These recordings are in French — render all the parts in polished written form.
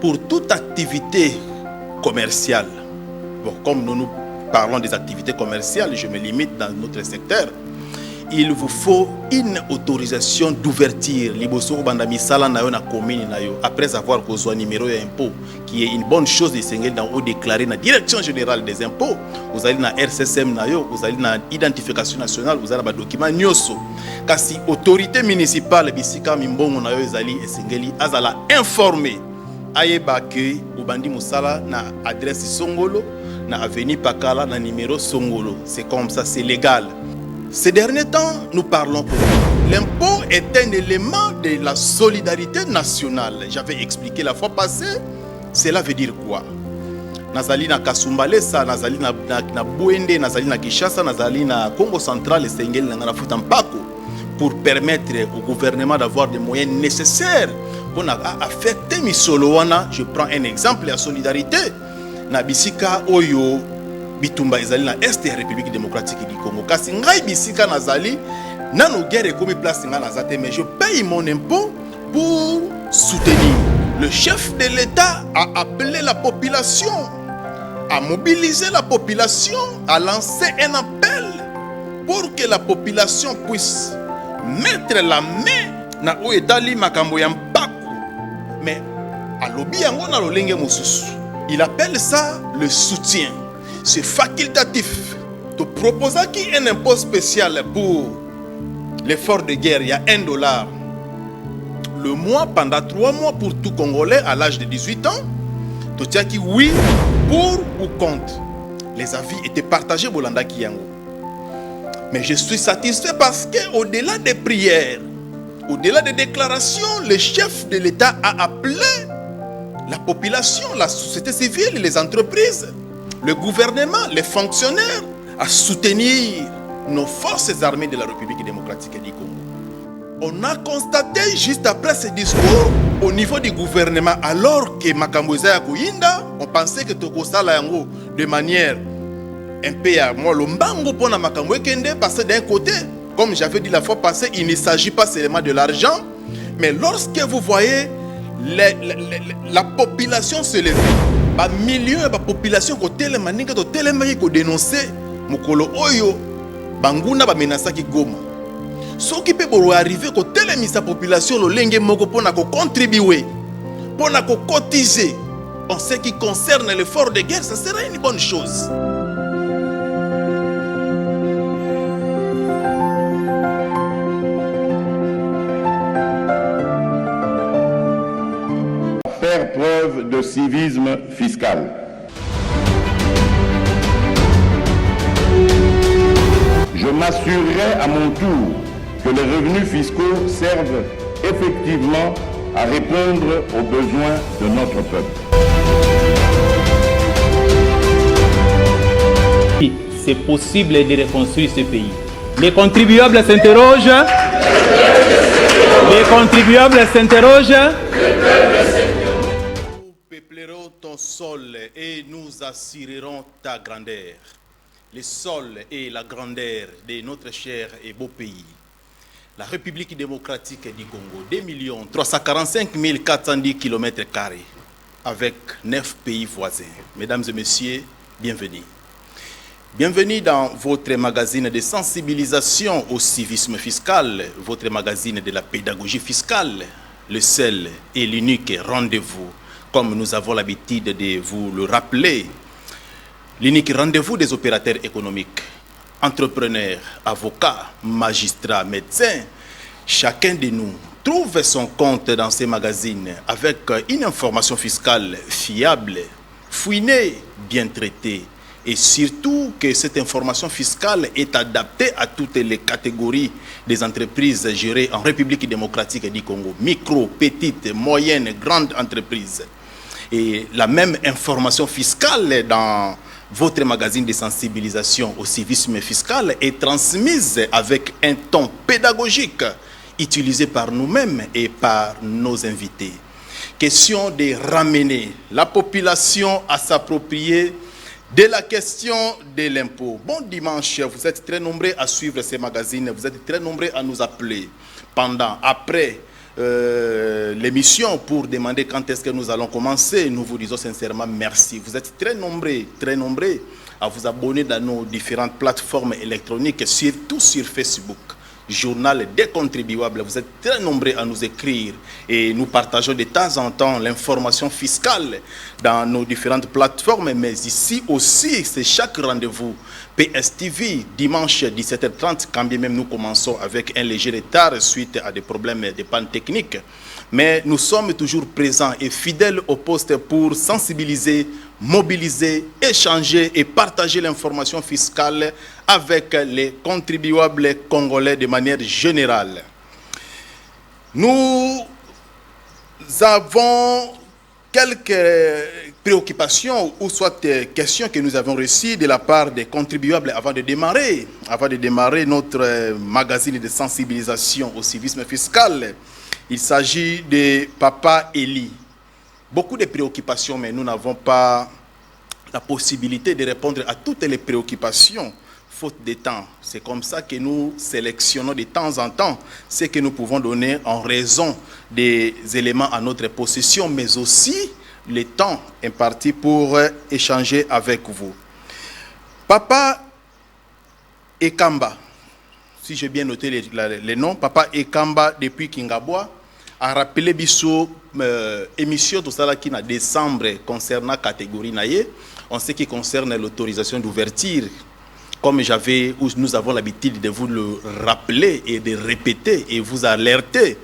pour toute activité commerciale, bon, comme nous parlons des activités commerciales, je me limite dans notre secteur, il vous faut une autorisation d'ouverture. Liboso bandami sala na yo na commune na yo après avoir causé un numéro d'impôt qui est une bonne chose de sengel dans au déclarer na direction générale des impôts. Vous allez na RCSM na yo, vous allez na identification nationale, vous allez ba document nyoso. Kasi autorité municipale bisika mimbongo na yo ezali esengeli azala informé ayeba ke ubandi musala na adresse Songolo na avenue Pakala na numéro Songolo. C'est comme ça, c'est légal. Ces derniers temps, nous parlons pour l'impôt est un élément de la solidarité nationale. J'avais expliqué la fois passée, cela veut dire quoi? Nazali na Kasumbalesa, nazali na Bouende, nazali na Kinshasa, nazali na Congo central et Sengel na Futampako pour permettre au gouvernement d'avoir des moyens nécessaires pour affecter Misolowana. Je prends un exemple, la solidarité. Na bisika oyo bitumba ezali na est ya République démocratique du Congo. Kasi ngai bisika nazali nano guerre comme place nga nazate, mais je paye mon impôt pour soutenir. Le chef de l'État a appelé la population, a mobilisé la population, a lancé un appel pour que la population puisse mettre la main na o etali makambo ya mpako. Mais a lobi yango na lolenge mosusu. Il appelle ça le soutien. C'est facultatif. Tu proposes un impôt spécial pour l'effort de guerre, il y a $1 le mois pendant 3 mois pour tout Congolais à l'âge de 18 ans. Tu dis qui oui, pour ou contre. Les avis étaient partagés Bolanda Kiyango. Mais je suis satisfait parce que au-delà des prières, au-delà des déclarations, le chef de l'État a appelé la population, la société civile, les entreprises, le gouvernement, les fonctionnaires à soutenir nos forces armées de la République démocratique du Congo. On a constaté juste après ce discours au niveau du gouvernement, alors que Makamboza ya Kuyinda, on pensait que Tokosala yango de manière un peu à moi lombango pour na Makamboe Kende, parce que d'un côté, comme j'avais dit la fois passée, il ne s'agit pas seulement de l'argent, mais lorsque vous voyez la population se lever, ba millions de population ko telemaninga to telemaki ko dénoncer mukolo oyo banguna ba menasaki Goma. Ce qui peut arriver ko telemisa population lo lenge moko pona ko contribuer, pona ko cotiser en ce qui concerne l'effort de guerre, ça sera une bonne chose. Faire preuve de civisme fiscal. Je m'assurerai à mon tour que les revenus fiscaux servent effectivement à répondre aux besoins de notre peuple. C'est possible de reconstruire ce pays. Les contribuables s'interrogent. Les contribuables s'interrogent. Peuplerons ton sol et nous assurerons ta grandeur. Le sol et la grandeur de notre cher et beau pays. La République démocratique du Congo, 2 345 410 km² avec 9 pays voisins. Mesdames et messieurs, bienvenue. Bienvenue dans votre magazine de sensibilisation au civisme fiscal, votre magazine de la pédagogie fiscale, le seul et l'unique rendez-vous, comme nous avons l'habitude de vous le rappeler, l'unique rendez-vous des opérateurs économiques, entrepreneurs, avocats, magistrats, médecins. Chacun de nous trouve son compte dans ces magazines avec une information fiscale fiable, fouinée, bien traitée. Et surtout que cette information fiscale est adaptée à toutes les catégories des entreprises gérées en République démocratique du Congo. Micro, petites, moyennes, grandes entreprises. Et la même information fiscale dans votre magazine de sensibilisation au civisme fiscal est transmise avec un ton pédagogique utilisé par nous-mêmes et par nos invités. Question de ramener la population à s'approprier de la question de l'impôt. Bon dimanche, vous êtes très nombreux à suivre ces magazines, vous êtes très nombreux à nous appeler pendant, après l'émission pour demander quand est-ce que nous allons commencer. Nous vous disons sincèrement merci. Vous êtes très nombreux à vous abonner dans nos différentes plateformes électroniques, surtout sur Facebook. Journal des contribuables, vous êtes très nombreux à nous écrire et nous partageons de temps en temps l'information fiscale dans nos différentes plateformes, mais ici aussi, c'est chaque rendez-vous PSTV, dimanche 17h30, quand bien même nous commençons avec un léger retard suite à des problèmes de panne technique. Mais nous sommes toujours présents et fidèles au poste pour sensibiliser, mobiliser, échanger et partager l'information fiscale avec les contribuables congolais de manière générale. Nous avons quelques préoccupations ou soit questions que nous avons reçues de la part des contribuables avant de démarrer notre magazine de sensibilisation au civisme fiscal. Il s'agit de Papa Eli. Beaucoup de préoccupations, mais nous n'avons pas la possibilité de répondre à toutes les préoccupations, faute de temps. C'est comme ça que nous sélectionnons de temps en temps ce que nous pouvons donner en raison des éléments à notre possession, mais aussi le temps imparti pour échanger avec vous. Papa Ekamba, si j'ai bien noté les noms, Papa Ekamba depuis Kingabwa a rappelé biso émission tout ça là qui en décembre concernant catégorie naïe en ce qui concerne l'autorisation d'ouverture. Comme nous avons l'habitude de vous le rappeler et de répéter et vous alerter,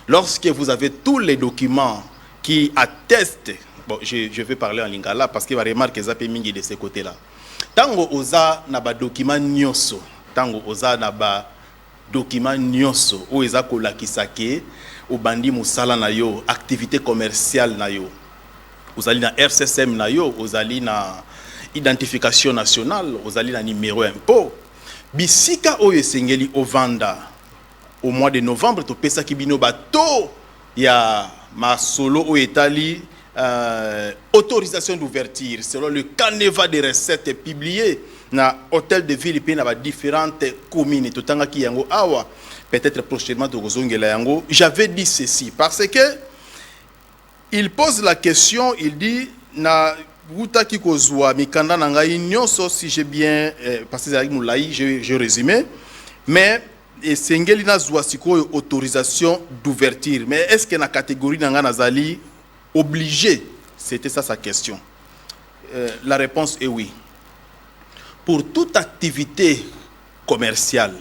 lorsque vous avez tous les documents qui attestent, bon, je vais parler en lingala parce qu'il va remarquer que Zapé Mingi de ce côté-là. Tango oza na ba document nyoso, tango oza na ba document nyoso, ou eza kolakisake, ou bandi musala na yo, activité commerciale na yo. Ozali na RCSM na yo, ozali na identification nationale, ozali na numéro impôt. Bisika oyo esengeli ovanda au mois de novembre to pesa kibino bato ya masolo o etali autorisation d'ouverture selon le canevas de recettes publié na hôtel de ville et na différentes communes totanga ki yango awa peut-être prochainement to kozongela yango. J'avais dit ceci parce que il pose la question, il dit na Wutaki kozwa mikanda na ngai nyonso, si j'ai bien parce que je résumé, mais esengeli na zwa sikoyo autorisation d'ouverture, mais est-ce que na catégorie na nga nazali obligé? C'était ça sa question. La réponse est oui. Pour toute activité commerciale,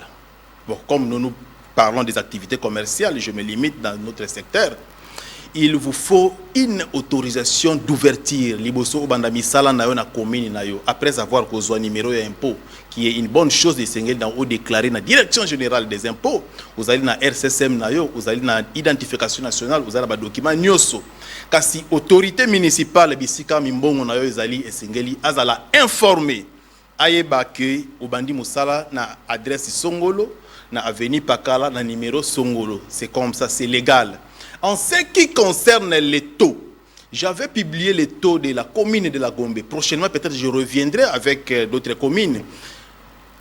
bon, comme nous parlons des activités commerciales, je me limite dans notre secteur, il vous faut une autorisation d'ouverture. Liboso obandami sala na yo na commune na yo après avoir kozwa numéro d'impôt qui est une bonne chose de sengel dans au déclarer na direction générale des impôts. Vous allez na RCSM na yo, vous allez na identification nationale, vous allez ba document nyoso. Kasi autorité municipale bisika mimbongo na yo ezali esengeli azala informé ayeba ke obandi musala na adresse Songolo, na avenue Pakala, na numéro Songolo. C'est comme ça, c'est légal. En ce qui concerne les taux, j'avais publié les taux de la commune de la Gombe. Prochainement, peut-être je reviendrai avec d'autres communes.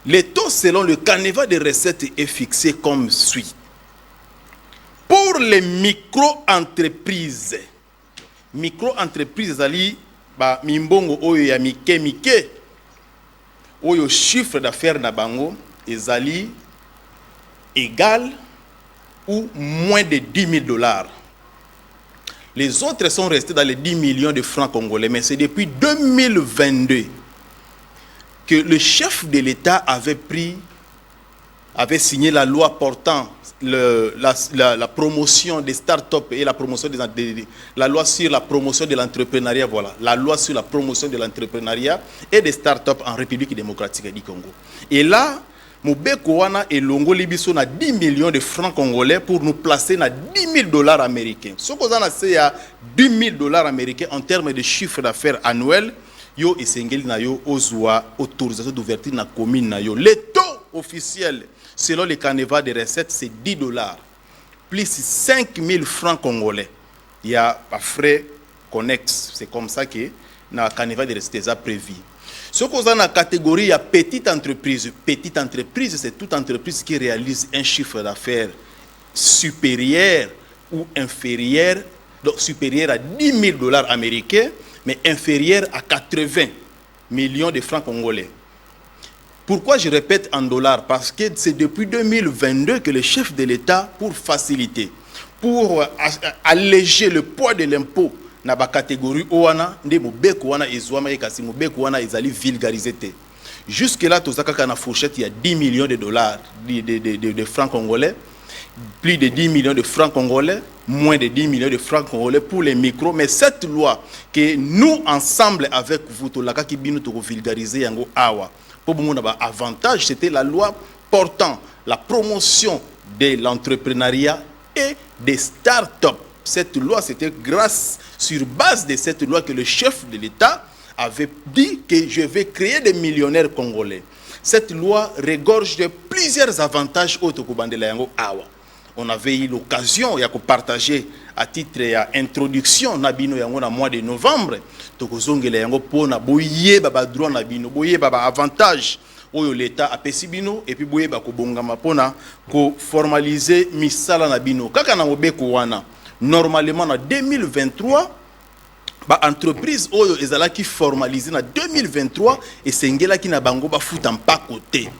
Les taux selon le canevas de recettes est fixé comme suit. Pour les micro-entreprises, ali ba mimbongo oyo ya mike oyo chiffre d'affaires na bango ezali égal ou moins de $10,000. Les autres sont restés dans les 10 millions de francs congolais, mais c'est depuis 2022 que le chef de l'État avait signé la loi portant la promotion des start-up et la promotion la loi sur la promotion de l'entrepreneuriat, voilà, la loi sur la promotion de l'entrepreneuriat et des start-up en République démocratique du Congo. Et là, Mobeko wana elongo libiso na 10 millions de francs congolais pour nous placer na $10,000 américains. Ce qu'on a c'est à $10,000 américains en termes de chiffre d'affaires annuel. Yo esengeli na yo ozwa autorisation d'ouverture na commune na yo. Le taux officiel selon le canevas de recettes c'est $10 plus 5,000 francs congolais. Il y a pas frais connexes. C'est comme ça que na canevas de recettes est prévu. Ce qu'on a dans la catégorie petite entreprise, c'est toute entreprise qui réalise un chiffre d'affaires supérieur ou inférieur, donc supérieur à 10 000 dollars américains, mais inférieur à 80 millions de francs congolais. Pourquoi je répète en dollars? Parce que c'est depuis 2022 que le chef de l'État, pour faciliter, pour alléger le poids de l'impôt dans la catégorie Oana, de Mobeko Wana Ezouama et Kasi Mobeko Wana Ezali vulgarisé. Jusque-là, tout ça, quand on a fourchette, il y a 10 millions de dollars de francs congolais, plus de 10 millions de francs congolais, moins de 10 millions de francs congolais pour les micros. Mais cette loi que nous, ensemble avec vous, tout la qui bino to vulgariser yango awa, pour vous avoir avantage, c'était la loi portant la promotion de l'entrepreneuriat et des start-up. Cette loi, c'était grâce, sur base de cette loi, que le chef de l'État avait dit que je vais créer des millionnaires congolais. Cette loi regorge de plusieurs avantages au Tokobandela yango awa. On avait eu l'occasion de partager à titre d'introduction nabino yango na mois de novembre. Tokozongela yango pona boye baba droit nabino, boye baba avantage oyo l'État a pesi bino et puis boye ba ko bongama pona ko formaliser misala nabino. Kaka na mobeko wana normalement en 2023 ba entreprise oyo ezalaki formalisé na 2023 et sengela ki na bango ba futa mpa côté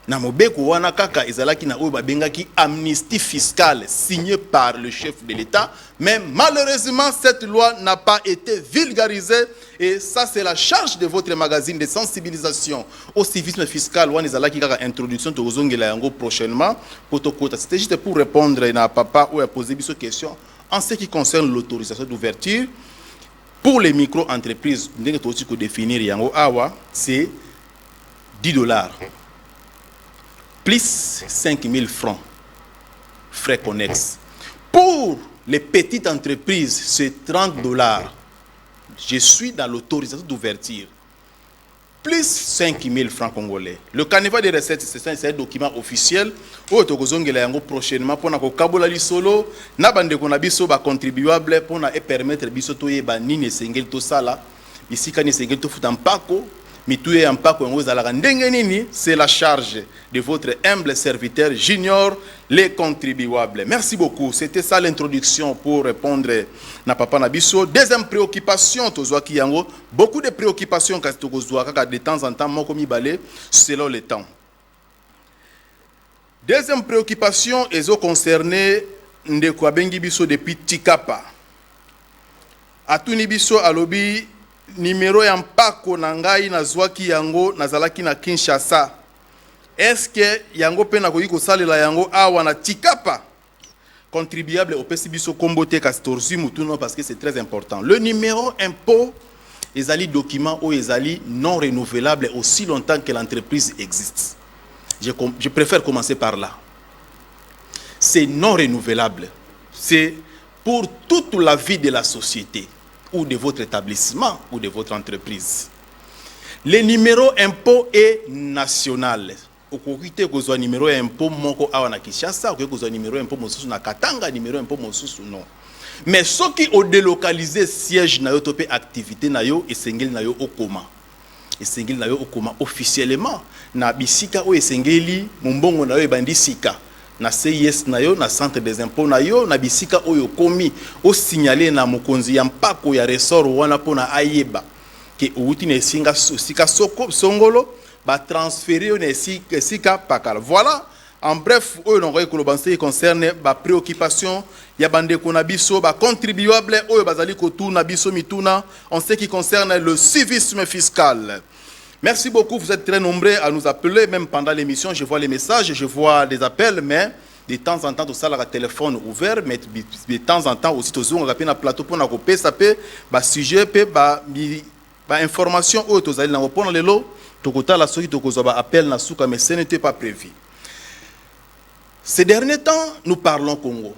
na mobeko wana kaka ezalaki na oyo ba bengaki amnistie fiscale signée par le chef de l'État, mais malheureusement cette loi n'a pas été vulgarisée et ça c'est la charge de votre magazine de sensibilisation au civisme fiscal wana ezalaki kaka introduction to ozongela yango prochainement potokota. C'était juste pour répondre na papa ou à poser biso question en ce qui concerne l'autorisation d'ouverture. Pour les micro-entreprises, c'est 10 dollars plus 5 000 francs frais connexes. Pour les petites entreprises, c'est 30 dollars. Je suis dans l'autorisation d'ouverture. Plus 5 000 francs congolais. Le carnaval des recettes, c'est un document officiel. Prochainement, pour que solo, na bande qu'on a biso ba contribuable pour permettre biso to yeba nini sengel to sala. Ici quand sengel to futa mpako, mituye mpako ngo zala ndenge nini, c'est la charge de votre humble serviteur junior les contribuables. Merci beaucoup. C'était ça l'introduction pour répondre na papa na biso. Deuxième préoccupation tozoa ki yango, beaucoup de préoccupations kasi tozoa kaka de temps en temps moko mibale selon le temps. Deuxième préoccupation est concernée ndeko abengi biso depuis Tikapa. Atuni biso alobi numéro ya mpako na ngai nazwaki yango nazalaki na Kinshasa. Est-ce que yango pena koyi ko salela yango awa na Tikapa? Contribuable au PCBiso Kombote Castorzi Moutuno parce que c'est très important. Le numéro impôt ezali document ou ezali non renouvelable aussi longtemps que l'entreprise existe. Je préfère commencer par là. C'est non renouvelable. C'est pour toute la vie de la société ou de votre établissement ou de votre entreprise. Le numéro impôt est national. Okokite kozwa numéro impôt moko awa na Kinshasa, okokite kozwa numéro impôt mosusu na Katanga, numéro impôt mosusu non. Mais ceux qui ont délocalisé siège na yo topé activité na yo esengeli na yo okoma. Esengeli na yo okoma officiellement na bisika o esengeli mumbongo na yo ebandi sika. Na CIS na yo na centre des impôts na yo na bisika oyo komi o signaler na mokonzi ya mpako ya ressort wana pona ayeba ke outi ne singa sika soko songolo ba transférer na sika pakala. Voilà en bref oyo nongoy ko lobanse concerne ba préoccupation ya bande ko na biso ba contribuable oyo bazali ko tuna biso mituna en ce qui concerne le civisme fiscal. Merci beaucoup, vous êtes très nombreux à nous appeler, même pendant l'émission, je vois les messages, je vois des appels, mais de temps en temps, tout ça, le téléphone ouvert, mais de temps en temps aussi, tout ça, on a un plateau pour nous couper, ça peut, sujet, information, tout ça, on a le lot, tout ça, la souris, tout ça, appel, mais ce n'était pas prévu. Ces derniers temps, nous parlons Congo.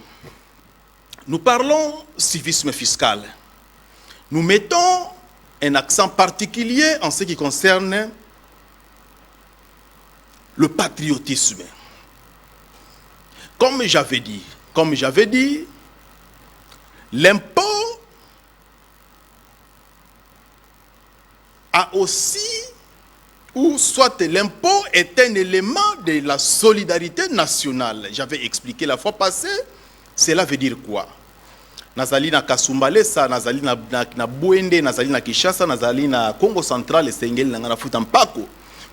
Nous parlons civisme fiscal. Nous mettons un accent particulier en ce qui concerne le patriotisme. Comme j'avais dit, l'impôt a aussi, ou soit l'impôt est un élément de la solidarité nationale. J'avais expliqué la fois passée, Cela veut dire quoi? Nazali na Kasumbalesa, nazali na Bwende, nazali na Kinshasa, nazali na Congo central, Sengeli na Futampako,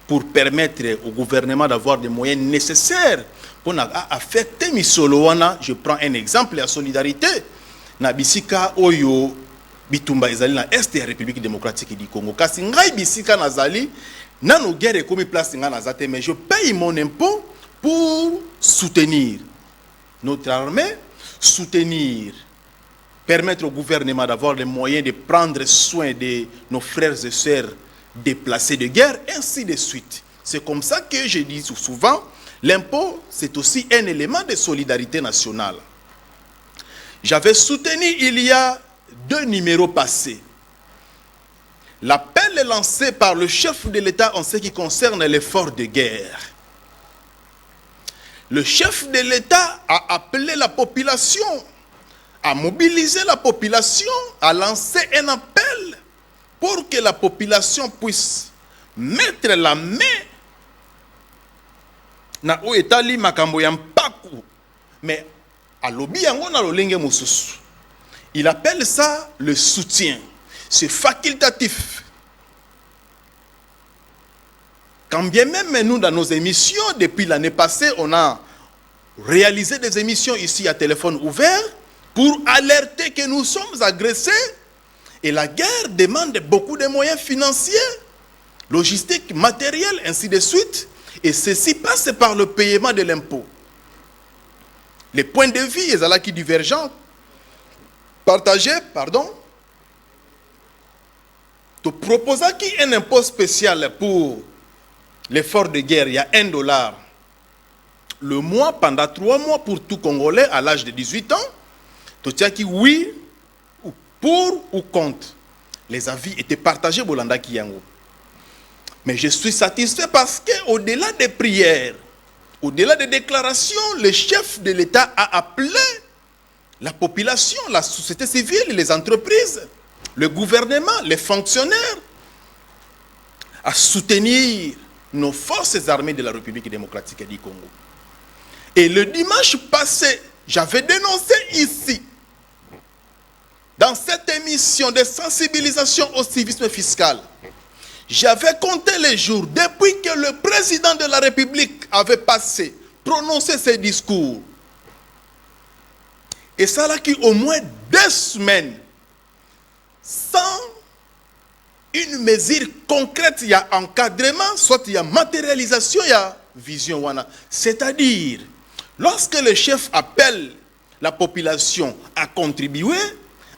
pour permettre au gouvernement d'avoir des moyens nécessaires pour affecter Misolowana. Je prends un exemple, la solidarité. Na bisika oyo bitumba ezali na est de la République démocratique du Congo. Kasi ngai bisika nazali, nano guerre komi place nga nazate, mais je paye mon impôt pour soutenir notre armée, soutenir, permettre au gouvernement d'avoir les moyens de prendre soin de nos frères et sœurs déplacés de guerre, ainsi de suite. C'est comme ça que je dis souvent, l'impôt, c'est aussi un élément de solidarité nationale. J'avais soutenu il y a 2 numéros passés l'appel est lancé par le chef de l'État en ce qui concerne l'effort de guerre. Le chef de l'État a appelé la population, a mobilisé la population, a lancé un appel pour que la population puisse mettre la main na o etali makambo ya mpaku, mais à lobi yango na lolenge mosusu. Il appelle ça le soutien. C'est facultatif. Quand bien même nous, dans nos émissions, depuis l'année passée, on a réalisé des émissions ici à téléphone ouvert pour alerter que nous sommes agressés. Et la guerre demande beaucoup de moyens financiers, logistiques, matériels, ainsi de suite. Et ceci passe par le paiement de l'impôt. Les points de vue, ils sont qui divergents. Partagés, pardon. Tu proposes un impôt spécial pour l'effort de guerre, il y a $1 le mois pendant 3 mois pour tout Congolais à l'âge de 18 ans. Tu tiens qui oui, pour ou contre. Les avis étaient partagés Bolanda Kiyango. Mais je suis satisfait parce qu'au-delà des prières, au-delà des déclarations, le chef de l'État a appelé la population, la société civile, les entreprises, le gouvernement, les fonctionnaires à soutenir nos forces armées de la République démocratique du Congo. Et le dimanche passé, j'avais dénoncé ici, dans cette émission de sensibilisation au civisme fiscal, j'avais compté les jours depuis que le président de la République avait prononcé ses discours. Et ça là qui au moins 2 semaines, sans une mesure concrète, il y a encadrement, soit il y a matérialisation, il y a vision. C'est-à-dire, lorsque le chef appelle la population à contribuer,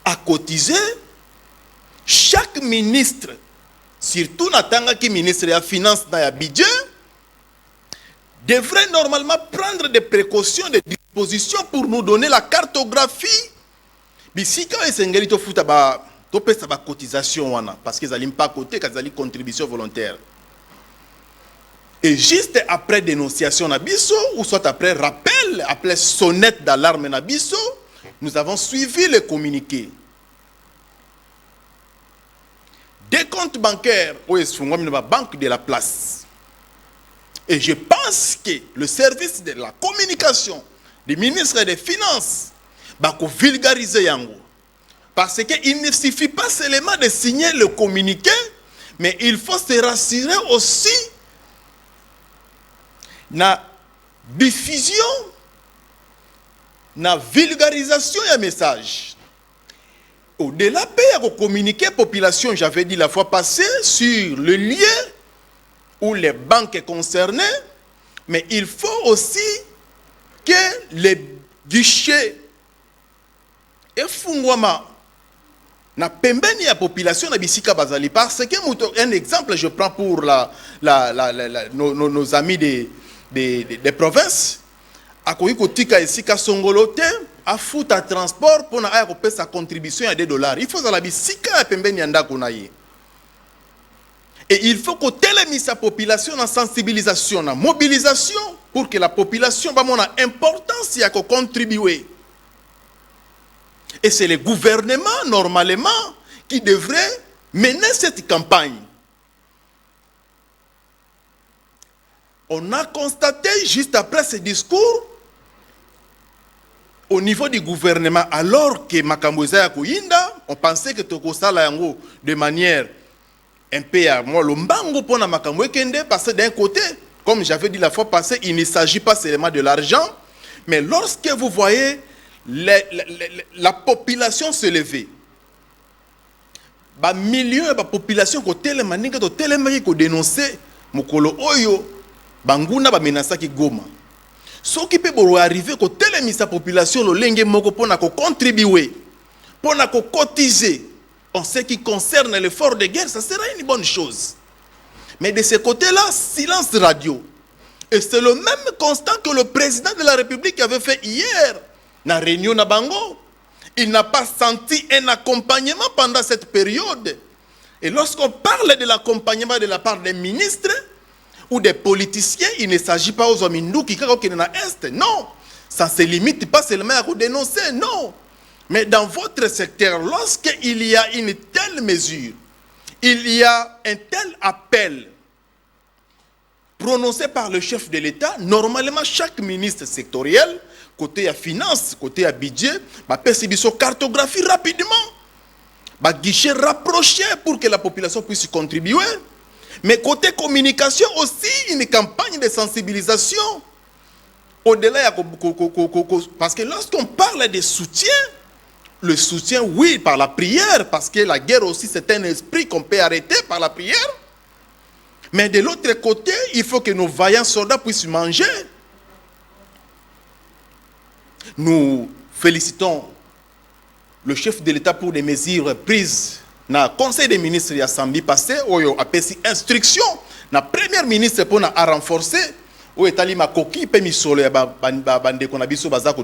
à cotiser, chaque ministre, surtout Natanga qui ministre de la Finance dans le budget, devrait normalement prendre des précautions, des dispositions pour nous donner la cartographie. Bisika et Sengeli to futa ba to pesa ba cotisation wana parce qu'ils n'allaient pas côté qu'ils allaient contribution volontaire. Et juste après dénonciation na biso ou soit après rappel, après sonnette d'alarme na biso, nous avons suivi le communiqué. Des comptes bancaires où est-ce la banque de la place. Et je pense que le service de la communication du ministre des Finances va vulgariser yango. Parce qu'il ne suffit pas seulement de signer le communiqué, mais il faut se rassurer aussi na diffusion, na vulgarisation et message. Au-delà de communiquer la population, j'avais dit la fois passée, sur le lien où les banques concernées, mais il faut aussi que les guichets et fungwama na pembeni ya population na bisika bazali parce que un exemple je prends pour nos amis des provinces akoki kotika esika songolo te afuta transport pour na aya kopesa sa contribution à $2. Il faut za la bisika ya pembeni ya ndako na ye. Et il faut que télémise sa population en sensibilisation, en mobilisation, pour que la population ait une importance à contribuer. Et c'est le gouvernement, normalement, qui devrait mener cette campagne. On a constaté, juste après ce discours, au niveau du gouvernement, alors que makambo eza ya koyinda, on pensait que tokosala yango de manière un peu à moi lombango pour na makambo ekende, parce que d'un côté, comme j'avais dit la fois passée, il ne s'agit pas seulement de l'argent, mais lorsque vous voyez la population se lever, ba millions de population ko telemaninga to telemaki ko dénoncer mokolo oyo banguna ba menasaki Goma. Ce qui peut arriver ko telemisa population lo lenge moko pona ko contribuer, pona ko cotiser en ce qui concerne l'effort de guerre, ça sera une bonne chose. Mais de ce côté-là, silence radio. Et c'est le même constat que le président de la République avait fait hier dans la réunion na Bango. Il n'a pas senti un accompagnement pendant cette période. Et lorsqu'on parle de l'accompagnement de la part des ministres ou des politiciens, il ne s'agit pas aux hommes qui sont dans l'Est. Non, ça ne se limite pas seulement à vous dénoncer, non. Mais dans votre secteur, lorsqu'il y a une telle mesure, il y a un tel appel prononcé par le chef de l'État, normalement chaque ministre sectoriel, côté à finance, côté à budget, peut se cartographie rapidement, guichet rapproché pour que la population puisse contribuer. Mais côté communication aussi, une campagne de sensibilisation. Au-delà, parce que lorsqu'on parle de soutien, le soutien, oui, par la prière, parce que la guerre aussi, c'est un esprit qu'on peut arrêter par la prière. Mais de l'autre côté, il faut que nos vaillants soldats puissent manger. Nous félicitons le chef de l'État pour les mesures prises dans le Conseil des ministres de l'Assemblée passée, où il a pris instruction, la première ministre pour renforcer, où il a mis ma coquille, pour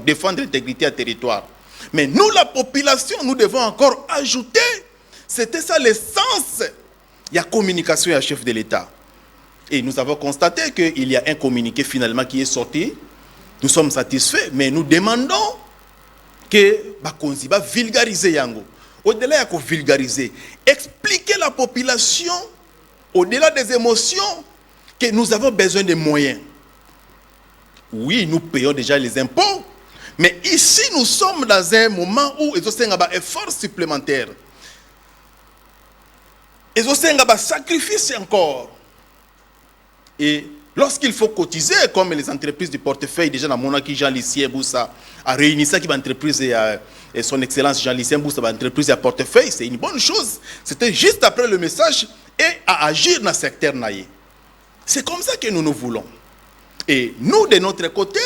défendre l'intégrité du territoire. Mais nous, la population, nous devons encore ajouter, c'était ça l'essence, il y a communication à chef de l'État. Et nous avons constaté qu'il y a un communiqué finalement qui est sorti. Nous sommes satisfaits, mais nous demandons que Bakonzi va vulgariser Yango. Au-delà de vulgariser, expliquer la population, au-delà des émotions, que nous avons besoin de moyens. Oui, nous payons déjà les impôts, mais ici nous sommes dans un moment où il y a un effort supplémentaire. Il y a un sacrifice encore. Et lorsqu'il faut cotiser, comme les entreprises du portefeuille, déjà dans mon acquis Jean-Lucien Boussa a réuni ça qui va entreprise et son excellence Jean-Lucien Boussa va entreprise à portefeuille, c'est une bonne chose. C'était juste après le message et à agir dans le secteur naïe. C'est comme ça que nous nous voulons. Et nous, de notre côté,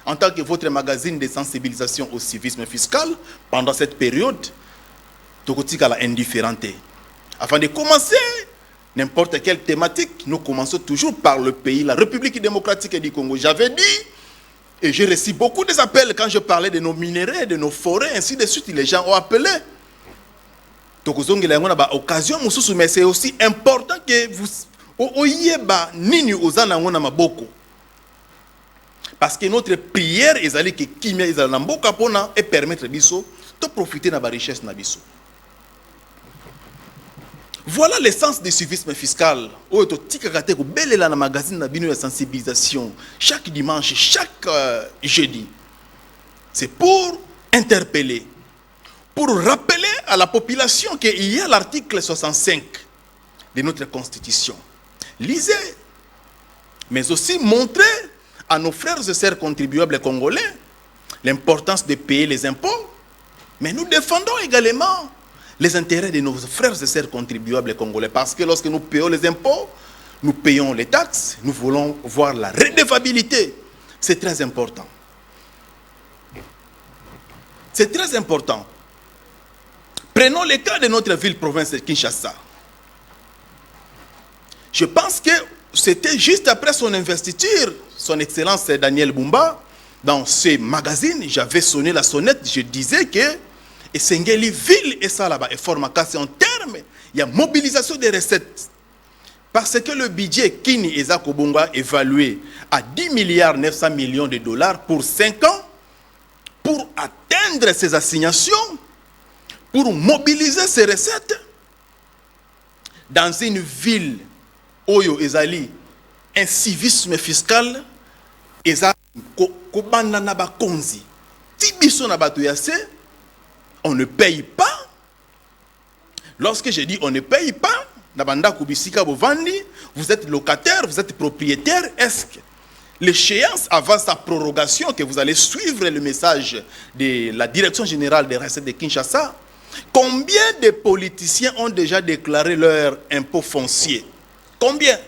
en tant que votre magazine de sensibilisation au civisme fiscal, pendant cette période, Tokotika la indifférenté. Afin de commencer n'importe quelle thématique, nous commençons toujours par le pays, la République démocratique du Congo. J'avais dit, et j'ai reçu beaucoup d'appels quand je parlais de nos minéraux, de nos forêts, ainsi de suite. Les gens ont appelé. Occasion, mais c'est aussi important que vous parce que notre prière est allée que Kimia est allée et permettre de profiter de la richesse. Voilà l'essence du civisme fiscal. La magazine de sensibilisation chaque dimanche, chaque jeudi. C'est pour interpeller, pour rappeler à la population qu'il y a l'article 65 de notre Constitution. Lisez, mais aussi montrer à nos frères et sœurs contribuables congolais l'importance de payer les impôts. Mais nous défendons également les intérêts de nos frères et sœurs contribuables congolais. Parce que lorsque nous payons les impôts, nous payons les taxes, nous voulons voir la redevabilité. C'est très important. C'est très important. Prenons le cas de notre ville-province de Kinshasa. Je pense que c'était juste après son investiture, son excellence Daniel Bumba, dans ce magazine, j'avais sonné la sonnette, je disais que et Sengeli ville et ça là-bas, et Formakasi en termes, il y a mobilisation des recettes. Parce que le budget Kini Eza Kobonga évalué à 10 milliards 900 millions de dollars pour 5 ans, pour atteindre ces assignations, pour mobiliser ces recettes, dans une ville, Oyo Ezali, un civisme fiscal, Eza Kobanda Naba Konzi. Tibiso na bato yasse, on ne paye pas. Lorsque je dis on ne paye pas, nabanda kubisika bovandi, vous êtes locataire, vous êtes propriétaire, est-ce que l'échéance avant sa prorogation, que vous allez suivre le message de la Direction Générale des Recettes de Kinshasa, combien de politiciens ont déjà déclaré leur impôt foncier? Combien?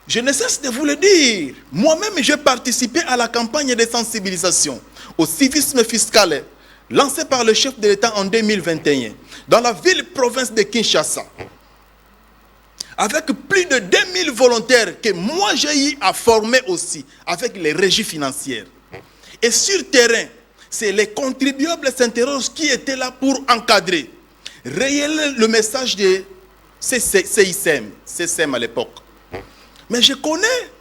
Je ne cesse de vous le dire. Moi-même, j'ai participé à la campagne de sensibilisation au civisme fiscal lancée par le chef de l'État en 2021 dans la ville-province de Kinshasa, avec plus de 2000 volontaires que moi j'ai eu à former aussi, avec les régies financières. Et sur terrain, c'est les contribuables s'interrogent qui étaient là pour encadrer, révéler le message de CICM à l'époque. Mais je connais,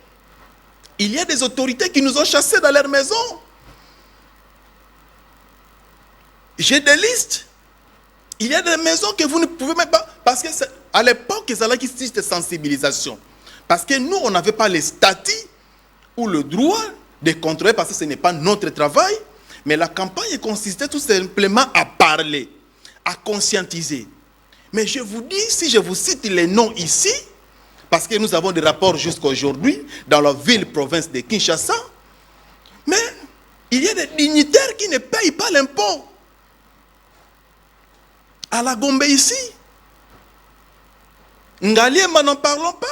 il y a des autorités qui nous ont chassés dans leur maison. J'ai des listes. Il y a des maisons que vous ne pouvez même pas... Parce qu'à l'époque, il y avait une sensibilisation. Parce que nous, on n'avait pas les statuts ou le droit de contrôler, parce que ce n'est pas notre travail. Mais la campagne consistait tout simplement à parler, à conscientiser. Mais je vous dis, si je vous cite les noms ici, parce que nous avons des rapports jusqu'à aujourd'hui dans la ville-province de Kinshasa, mais il y a des dignitaires qui ne payent pas l'impôt. À la Gombe ici, Ngaliema, n'en parlons pas.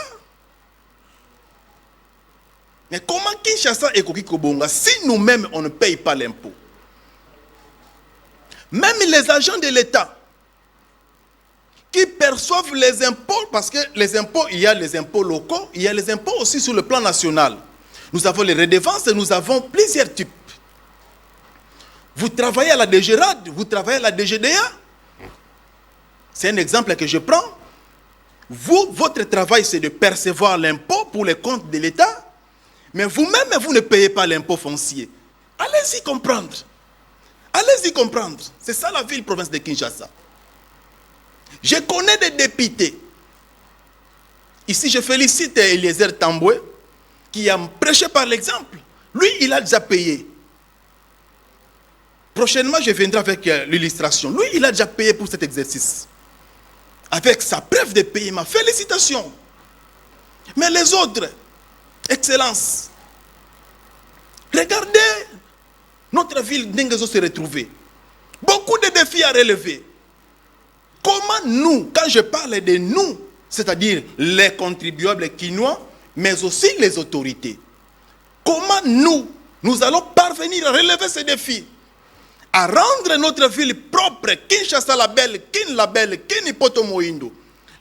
Mais comment Kinshasa et Koki Kobonga, si nous-mêmes on ne paye pas l'impôt? Même les agents de l'État qui perçoivent les impôts, parce que les impôts, il y a les impôts locaux, il y a les impôts aussi sur le plan national. Nous avons les redevances et nous avons plusieurs types. Vous travaillez à la DGRAD, vous travaillez à la DGDA. C'est un exemple que je prends. Vous, votre travail, c'est de percevoir l'impôt pour les comptes de l'État, mais vous-même, vous ne payez pas l'impôt foncier. Allez-y comprendre. Allez-y comprendre. C'est ça la ville-province de Kinshasa. Je connais des députés. Ici, je félicite Eliezer Tamboué, qui a prêché par l'exemple. Lui, il a déjà payé. Prochainement, je viendrai avec l'illustration. Lui, il a déjà payé pour cet exercice. Avec sa preuve de paiement. Félicitations. Mais les autres, Excellence, regardez notre ville d'Ingezo se retrouver. Beaucoup de défis à relever. Comment nous, quand je parle de nous, c'est-à-dire les contribuables quinois, mais aussi les autorités, comment nous allons parvenir à relever ces défis, à rendre notre ville propre, Kinshasa la belle, Kin la belle, Kin Poto Moindo,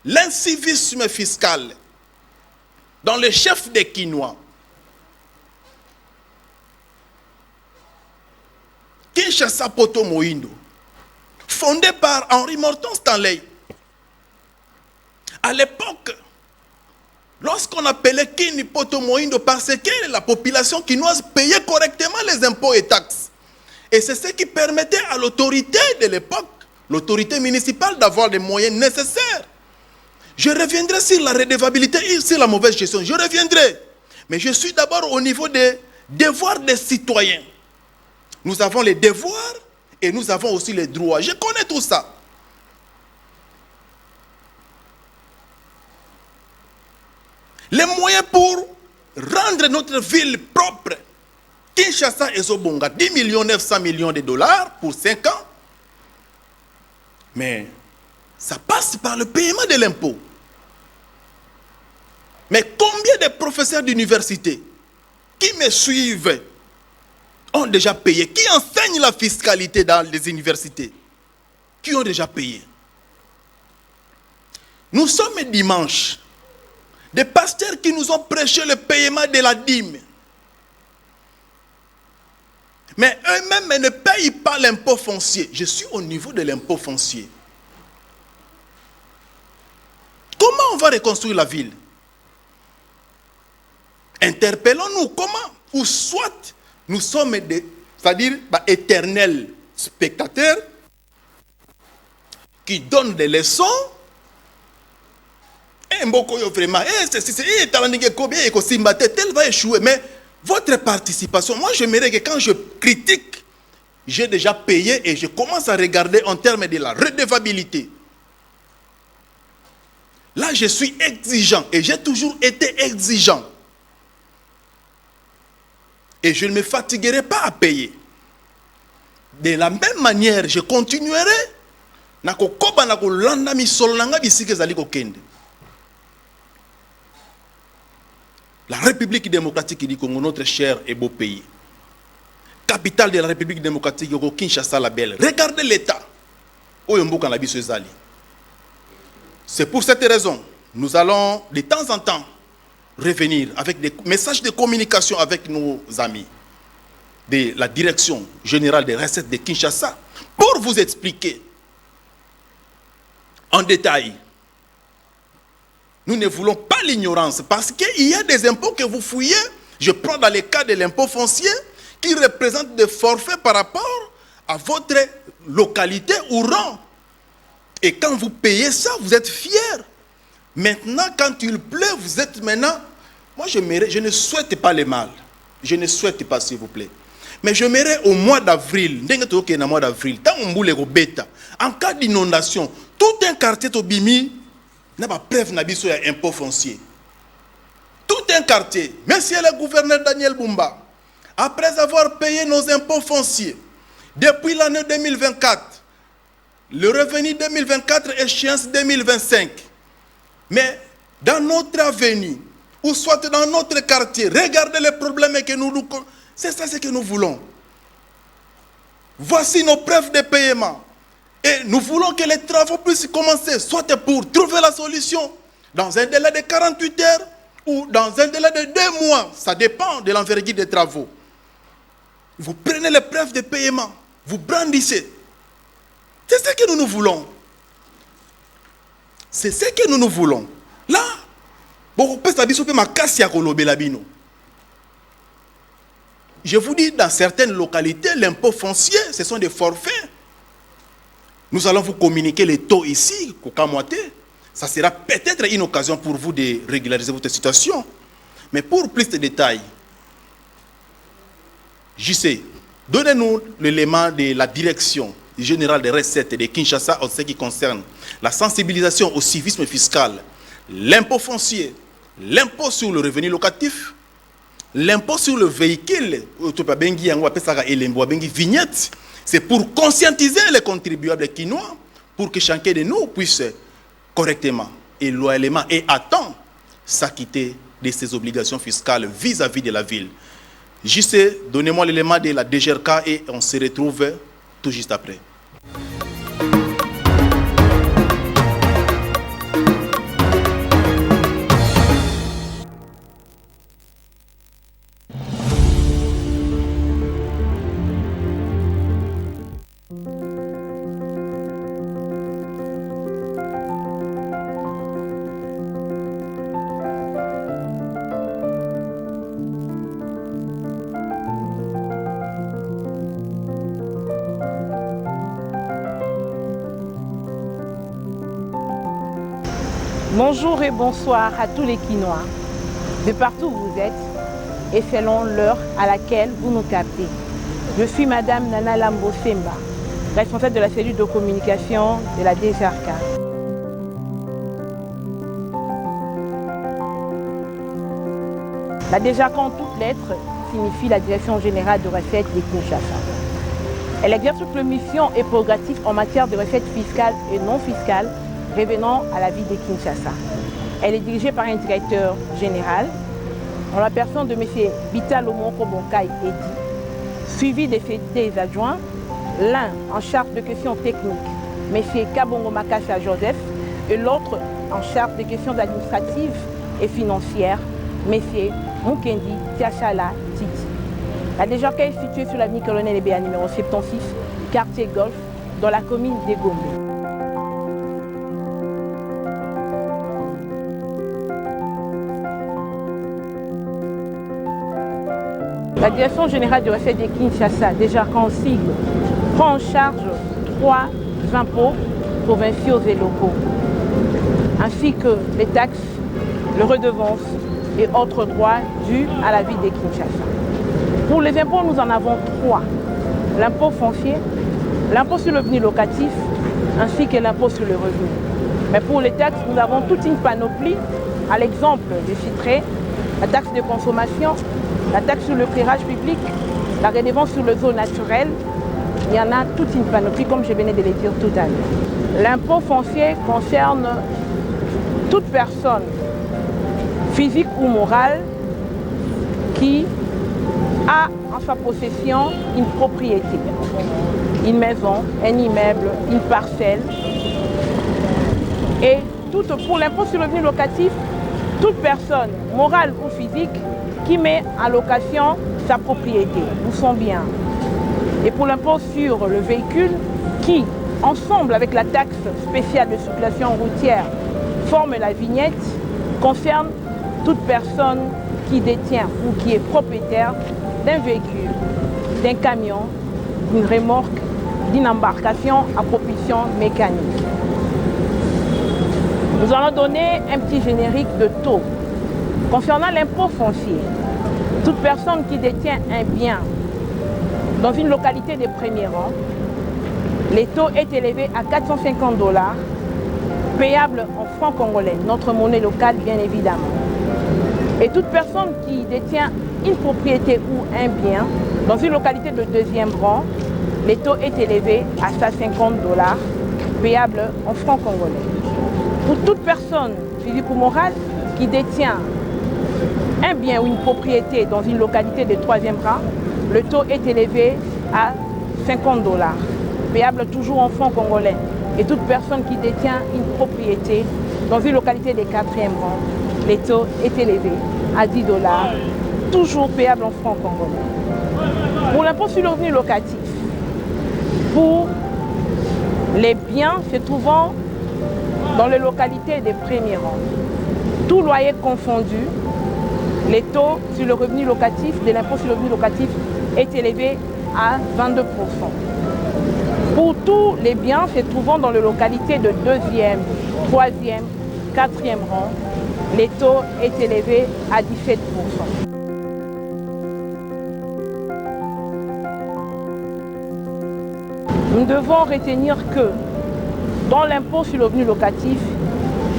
l'incivisme fiscal, dans le chef des Quinois, Kinshasa Poto Moindo, fondé par Henri Morton Stanley. À l'époque, lorsqu'on appelait Kini Poto Moindo, parce que la population quinoise payait correctement les impôts et taxes. Et c'est ce qui permettait à l'autorité de l'époque, l'autorité municipale, d'avoir les moyens nécessaires. Je reviendrai sur la redevabilité et sur la mauvaise gestion. Je reviendrai. Mais je suis d'abord au niveau des devoirs des citoyens. Nous avons les devoirs et nous avons aussi les droits. Je connais tout ça. Les moyens pour rendre notre ville propre. Kinshasa et Zobonga, 10 millions 900 millions de dollars pour 5 ans. Mais ça passe par le paiement de l'impôt. Mais combien de professeurs d'université qui me suivent ont déjà payé? Qui enseignent la fiscalité dans les universités? Qui ont déjà payé? Nous sommes dimanche. Des pasteurs qui nous ont prêché le paiement de la dîme. Mais eux-mêmes ne payent pas l'impôt foncier. Je suis au niveau de l'impôt foncier. Comment on va reconstruire la ville? Interpellons-nous comment? Ou soit nous sommes des, c'est-à-dire éternels spectateurs qui donnent des leçons. Et Mboko vraiment, tel va échouer. Mais votre participation, moi j'aimerais que quand je critique, j'ai déjà payé et je commence à regarder en termes de la redevabilité. Là, je suis exigeant et j'ai toujours été exigeant. Et je ne me fatiguerai pas à payer. De la même manière, je continuerai. La République démocratique du Congo, notre cher et beau pays. Capitale de la République démocratique du Congo, Kinshasa la belle. Regardez l'État. C'est pour cette raison, nous allons de temps en temps revenir avec des messages de communication avec nos amis de la direction générale des recettes de Kinshasa pour vous expliquer en détail. Nous ne voulons pas l'ignorance parce qu'il y a des impôts que vous fouillez. Je prends dans le cas de l'impôt foncier qui représente des forfaits par rapport à votre localité ou rang. Et quand vous payez ça, vous êtes fiers. Maintenant, quand il pleut, vous êtes maintenant... Moi, je ne souhaite pas le mal. Je ne souhaite pas, s'il vous plaît. Mais je j'aimerais au mois d'avril, en cas d'inondation, tout un quartier de Bimi n'a pas preuve d'un impôt foncier. Tout un quartier. Monsieur le gouverneur Daniel Bumba, après avoir payé nos impôts fonciers, depuis l'année 2024, le revenu 2024, échéance 2025, mais dans notre avenir, ou soit dans notre quartier, regardez les problèmes que nous... C'est ça ce que nous voulons. Voici nos preuves de paiement. Et nous voulons que les travaux puissent commencer, soit pour trouver la solution dans un délai de 48 heures ou dans un délai de 2 mois. Ça dépend de l'envergure des travaux. Vous prenez les preuves de paiement, vous brandissez. C'est ce que nous voulons. C'est ce que nous voulons. Là, je vous dis, dans certaines localités, l'impôt foncier, ce sont des forfaits. Nous allons vous communiquer les taux ici, au Kamoité. Ça sera peut-être une occasion pour vous de régulariser votre situation. Mais pour plus de détails, je sais, donnez-nous l'élément de la direction générale des recettes de Kinshasa en ce qui concerne la sensibilisation au civisme fiscal, l'impôt foncier, l'impôt sur le revenu locatif, l'impôt sur le véhicule, vignette, c'est pour conscientiser les contribuables quinois, pour que chacun de nous puisse correctement et loyalement et à temps s'acquitter de ses obligations fiscales vis-à-vis de la ville. Juste, donnez-moi l'élément de la DGRK et on se retrouve tout juste après. Bonjour et bonsoir à tous les Quinois, de partout où vous êtes et selon l'heure à laquelle vous nous captez. Je suis Madame Nana Lambo Semba, responsable de la cellule de communication de la DGRK. La DGRK en toutes lettres signifie la Direction Générale de Recettes de Kinshasa. Elle exerce toutes missions et prérogatives en matière de recettes fiscales et non fiscales revenant à la ville de Kinshasa. Elle est dirigée par un directeur général, en la personne de M. Bitalo Moko Bonkai Edi, suivi des adjoints, l'un en charge de questions techniques, M. Kabongo Makassa Joseph, et l'autre en charge des questions administratives et financières, M. Mukendi Tiachala Titi. La DGRK est située sur l'avenue Colonel Ebea numéro 76, quartier Golf, dans la commune de Gombe. La Direction Générale de Recettes de Kinshasa, DGRK en sigle, prend en charge 3 impôts provinciaux et locaux, ainsi que les taxes, les redevances, et autres droits dus à la ville de Kinshasa. Pour les impôts, nous en avons 3. L'impôt foncier, l'impôt sur le revenu locatif, ainsi que l'impôt sur le revenu. Mais pour les taxes, nous avons toute une panoplie, à l'exemple de citerai, la taxe de consommation, la taxe sur le éclairage public, la redevance sur les eaux naturelles. Il y en a toute une panoplie, comme je venais de le dire tout à l'heure. L'impôt foncier concerne toute personne, physique ou morale, qui a en sa possession une propriété, une maison, un immeuble, une parcelle. Et pour l'impôt sur le revenu locatif, toute personne, morale ou physique, qui met en location sa propriété ou son bien. Et pour l'impôt sur le véhicule, qui, ensemble avec la taxe spéciale de circulation routière, forme la vignette, concerne toute personne qui détient ou qui est propriétaire d'un véhicule, d'un camion, d'une remorque, d'une embarcation à propulsion mécanique. Nous allons donner un petit générique de taux. Concernant l'impôt foncier, toute personne qui détient un bien dans une localité de premier rang, le taux est élevé à 450 $, payable en francs congolais, notre monnaie locale bien évidemment. Et toute personne qui détient une propriété ou un bien dans une localité de deuxième rang, le taux est élevé à 150 $, payable en francs congolais. Pour toute personne physique ou morale qui détient un bien ou une propriété dans une localité de troisième rang, le taux est élevé à 50 $, payable toujours en francs congolais. Et toute personne qui détient une propriété dans une localité de quatrième rang, le taux est élevé à 10 $, toujours payable en francs congolais. Pour l'impôt sur le revenu locatif, pour les biens se trouvant dans les localités de premier rang, tout loyer confondu, le taux sur le revenu locatif de l'impôt sur le revenu locatif est élevé à 22%. Pour tous les biens se trouvant dans les localités de deuxième, troisième, quatrième rang, le taux est élevé à 17%. Nous devons retenir que dans l'impôt sur le revenu locatif,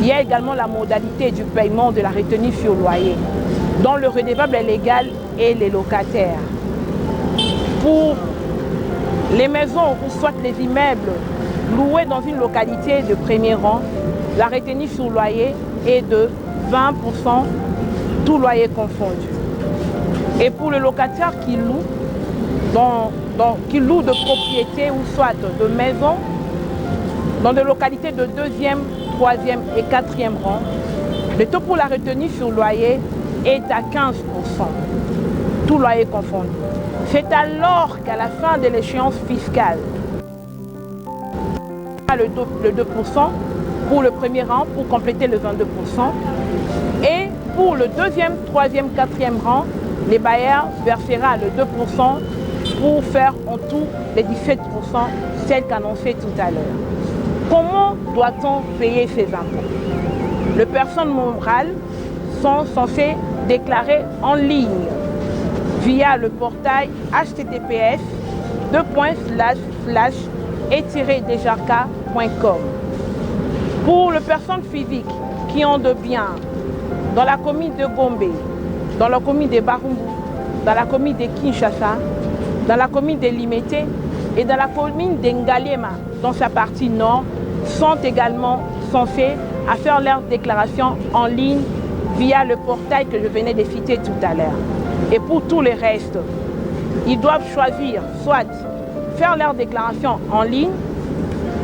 il y a également la modalité du paiement de la retenue sur loyer, dont le redevable est légal et les locataires. Pour les maisons ou soit les immeubles loués dans une localité de premier rang, la retenue sur loyer est de 20%, tout loyer confondu. Et pour le locataire qui loue, de propriétés ou soit de maisons, dans des localités de deuxième, troisième et quatrième rang, le taux pour la retenue sur loyer est à 15%, tout loyer confondu. C'est alors qu'à la fin de l'échéance fiscale, le 2% pour le premier rang pour compléter le 22%, et pour le deuxième, troisième, quatrième rang, les bailleurs versera le 2% pour faire en tout les 17%, celles qu'annoncé tout à l'heure. Comment doit-on payer ces impôts? Les personnes morales sont censées déclarer en ligne via le portail https://et-dejarca.com. Pour les personnes physiques qui ont de biens dans la commune de Gombe, dans la commune de Barumbu, dans la commune de Kinshasa, dans la commune de Limete et dans la commune de Ngaliema, dans sa partie nord, sont également censés à faire leur déclaration en ligne via le portail que je venais de citer tout à l'heure. Et pour tous les restes, ils doivent choisir soit faire leur déclaration en ligne,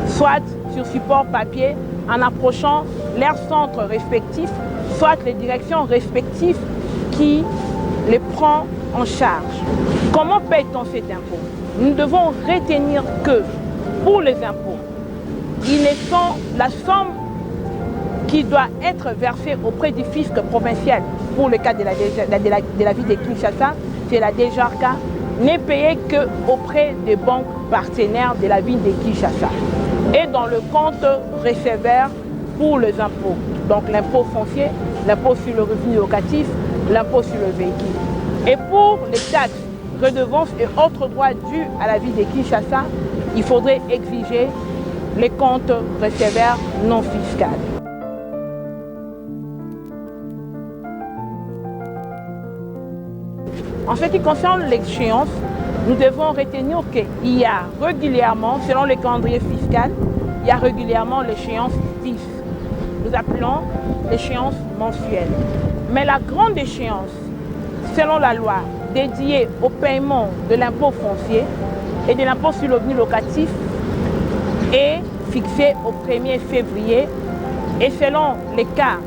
soit sur support papier en approchant leurs centres respectifs, soit les directions respectives qui les prend en charge. Comment paye-t-on cet impôt? Nous devons retenir que pour les impôts, la somme qui doit être versée auprès du fisc provincial pour le cas de la ville de Kinshasa, c'est la DGRK, n'est payée qu'auprès des banques partenaires de la ville de Kinshasa et dans le compte receveur pour les impôts, donc l'impôt foncier, l'impôt sur le revenu locatif, l'impôt sur le véhicule. Et pour les taxes, redevances et autres droits dus à la ville de Kinshasa, il faudrait exiger les comptes recevables non fiscaux. En ce qui concerne l'échéance, nous devons retenir qu'il y a régulièrement, selon le calendrier fiscal, il y a régulièrement l'échéance 10. Nous appelons l'échéance mensuelle. Mais la grande échéance, selon la loi, dédiée au paiement de l'impôt foncier et de l'impôt sur le revenu locatif, est fixée au 1er février. Et selon les cas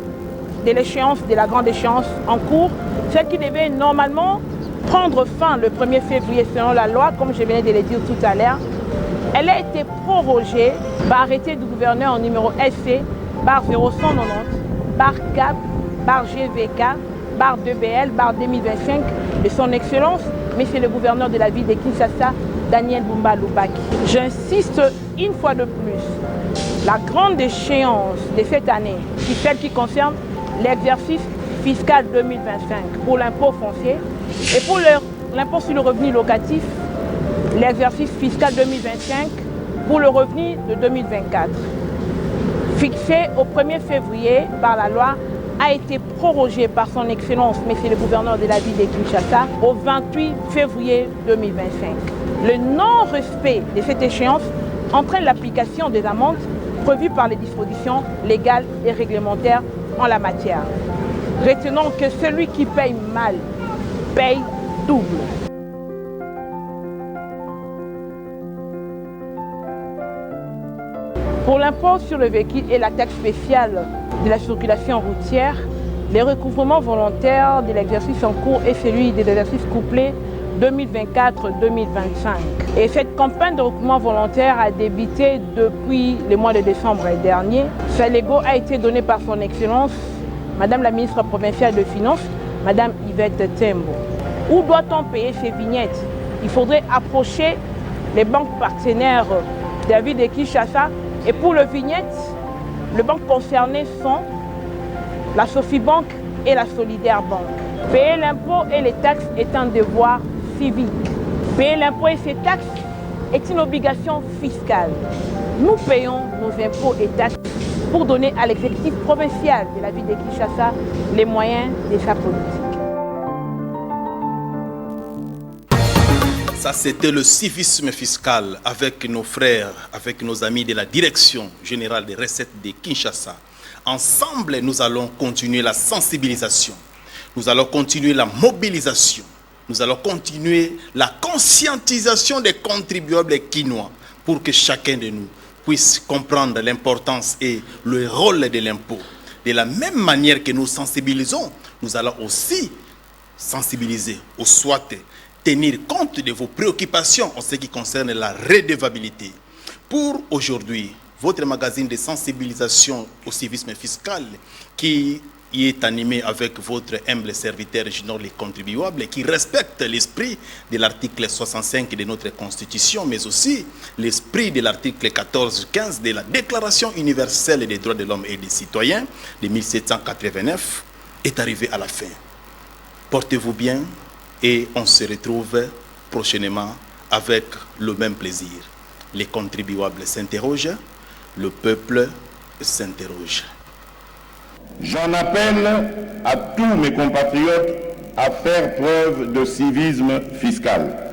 de l'échéance, de la grande échéance en cours, celle qui devait normalement prendre fin le 1er février selon la loi, comme je venais de le dire tout à l'heure, elle a été prorogée par arrêté du gouverneur en numéro SC, barre 0190, barre CAP, barre GVK, barre 2BL, barre 2025 de son Excellence, Monsieur le gouverneur de la ville de Kinshasa, Daniel Bumba Lubaki. J'insiste une fois de plus, la grande échéance de cette année, qui est celle qui concerne l'exercice fiscal 2025 pour l'impôt foncier et pour l'impôt sur le revenu locatif, l'exercice fiscal 2025 pour le revenu de 2024. Fixé au 1er février par la loi, a été prorogé par son Excellence, Monsieur le gouverneur de la ville de Kinshasa, au 28 février 2025. Le non-respect de cette échéance entraîne l'application des amendes prévues par les dispositions légales et réglementaires en la matière. Retenons que celui qui paye mal paye double. Pour l'impôt sur le véhicule et la taxe spéciale de la circulation routière, les recouvrements volontaires de l'exercice en cours et celui de l'exercice couplé 2024-2025. Et cette campagne de recouvrement volontaire a débuté depuis le mois de décembre dernier. Ce légo a été donné par son Excellence, Madame la ministre provinciale de Finances, Madame Yvette Tembo. Où doit-on payer ces vignettes? Il faudrait approcher les banques partenaires de la ville de Kinshasa. Et pour le vignette, les banques concernées sont la Sofibank et la Solidaire Bank. Payer l'impôt et les taxes est un devoir civique. Payer l'impôt et ses taxes est une obligation fiscale. Nous payons nos impôts et taxes pour donner à l'exécutif provincial de la ville de Kinshasa les moyens de sa politique. Ça, c'était le civisme fiscal avec nos frères, avec nos amis de la Direction générale des recettes de Kinshasa. Ensemble, nous allons continuer la sensibilisation. Nous allons continuer la mobilisation. Nous allons continuer la conscientisation des contribuables quinois pour que chacun de nous puisse comprendre l'importance et le rôle de l'impôt. De la même manière que nous sensibilisons, nous allons aussi sensibiliser ou soit tenir compte de vos préoccupations en ce qui concerne la redevabilité. Pour aujourd'hui, votre magazine de sensibilisation au civisme fiscal qui est animé avec votre humble serviteur junior les contribuables qui respecte l'esprit de l'article 65 de notre Constitution, mais aussi l'esprit de l'article 14-15 de la Déclaration universelle des droits de l'homme et des citoyens de 1789, est arrivé à la fin. Portez-vous bien et on se retrouve prochainement avec le même plaisir. Les contribuables s'interrogent, le peuple s'interroge. J'en appelle à tous mes compatriotes à faire preuve de civisme fiscal.